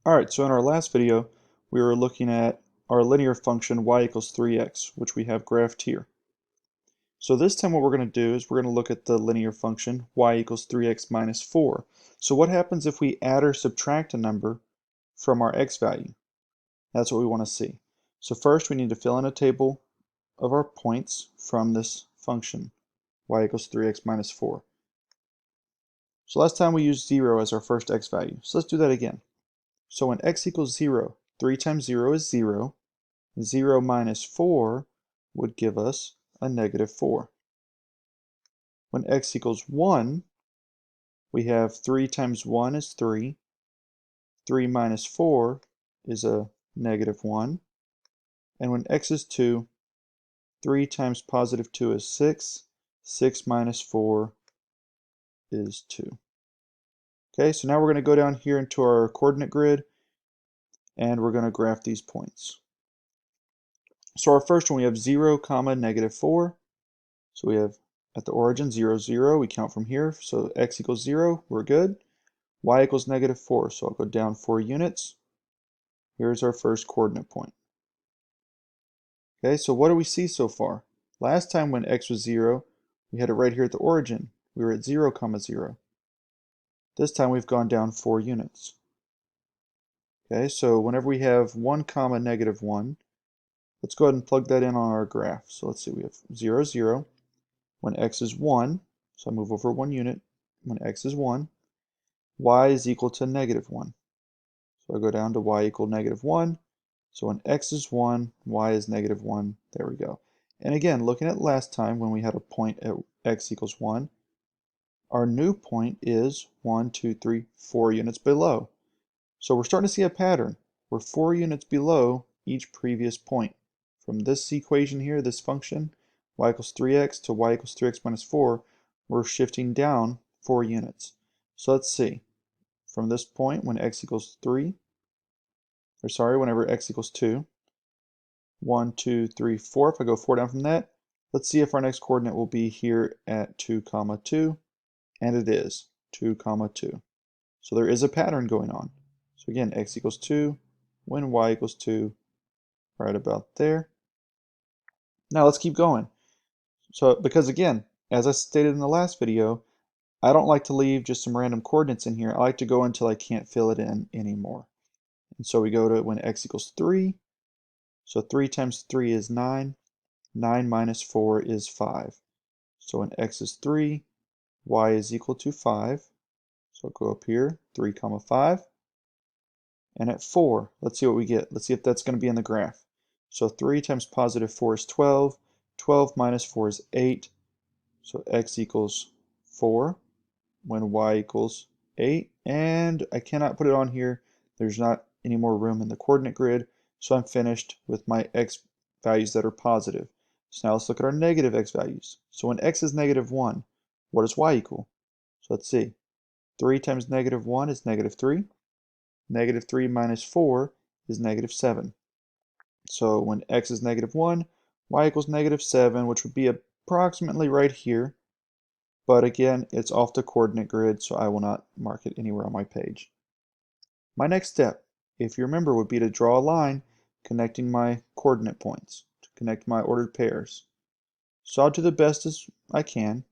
Alright, so in our last video, we were looking at our linear function y equals 3x, which we have graphed here. So this time what we're going to do is we're going to look at the linear function y equals 3x minus 4. So what happens if we add or subtract a number from our x value? That's what we want to see. So first we need to fill in a table of our points from this function, y equals 3x minus 4. So last time we used 0 as our first x value. So let's do that again. So when x equals 0, 3 times 0 is 0. 0 minus 4 would give us a negative 4. When x equals 1, we have 3 times 1 is 3. 3 minus 4 is a negative 1. And when x is 2, 3 times positive 2 is 6. 6 minus 4 is 2. Okay, so now we're going to go down here into our coordinate grid, and we're going to graph these points. So our first one, we have 0, comma, negative 4. So we have at the origin 0, 0. We count from here. So x equals 0. We're good. Y equals negative 4. So I'll go down 4 units. Here's our first coordinate point. Okay, so what do we see so far? Last time when x was 0, we had it right here at the origin. We were at 0, comma 0. This time we've gone down 4 units. Okay, so whenever we have 1, comma, negative 1, let's go ahead and plug that in on our graph. So let's see, we have 0, 0. When x is 1, so I move over 1 unit. When x is 1, y is equal to negative 1. So I go down to y equal negative 1. So when x is 1, y is negative 1. There we go. And again, looking at last time when we had a point at x equals 1, our new point is 1, 2, 3, 4 units below. So we're starting to see a pattern. We're 4 units below each previous point. From this equation here, this function, y equals 3x to y equals 3x minus 4, we're shifting down 4 units. So let's see. From this point, when x equals 3, or sorry, whenever x equals 2, 1, 2, 3, 4, if I go 4 down from that, let's see if our next coordinate will be here at 2, comma 2, and it is 2, comma 2. So there is a pattern going on. So again, x equals 2, when y equals 2, right about there. Now let's keep going. So because again, as I stated in the last video, I don't like to leave just some random coordinates in here. I like to go until I can't fill it in anymore. And so we go to when x equals 3. So 3 times 3 is 9. 9 minus 4 is 5. So when x is 3, y is equal to 5. So I'll go up here, 3 comma 5. And at 4, let's see what we get. Let's see if that's going to be in the graph. So 3 times positive 4 is 12. 12 minus 4 is 8. So x equals 4 when y equals 8. And I cannot put it on here. There's not any more room in the coordinate grid. So I'm finished with my x values that are positive. So now let's look at our negative x values. So when x is negative 1, what does y equal? So let's see. 3 times negative 1 is negative 3. Negative 3 minus 4 is negative 7. So when x is negative 1, y equals negative 7, which would be approximately right here. But again, it's off the coordinate grid, so I will not mark it anywhere on my page. My next step, if you remember, would be to draw a line connecting my coordinate points, to connect my ordered pairs. So I'll do the best as I can.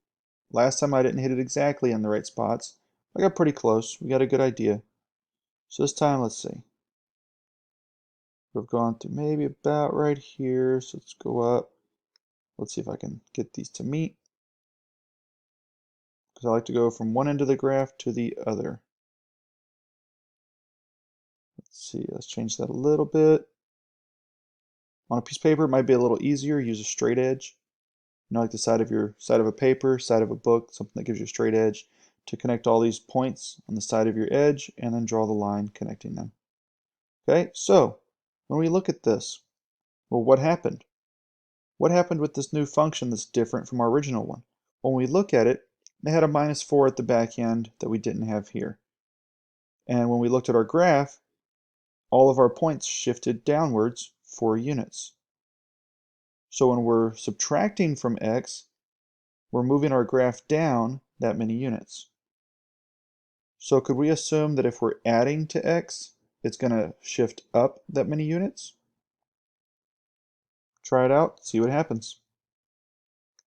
Last time I didn't hit it exactly in the right spots. I got pretty close. We got a good idea. So this time, let's see. We've gone through maybe about right here, so let's go up. Let's see if I can get these to meet, because I like to go from one end of the graph to the other. Let's see, let's change that a little bit. On a piece of paper, it might be a little easier. Use a straight edge. You know, like the side of a paper, side of a book, something that gives you a straight edge to connect all these points on the side of your edge and then draw the line connecting them. Okay, so when we look at this, well, what happened? What happened with this new function that's different from our original one? When we look at it, it had a minus 4 at the back end that we didn't have here. And when we looked at our graph, all of our points shifted downwards 4 units. So when we're subtracting from x, we're moving our graph down that many units. So could we assume that if we're adding to x, it's going to shift up that many units. Try it out, see what happens.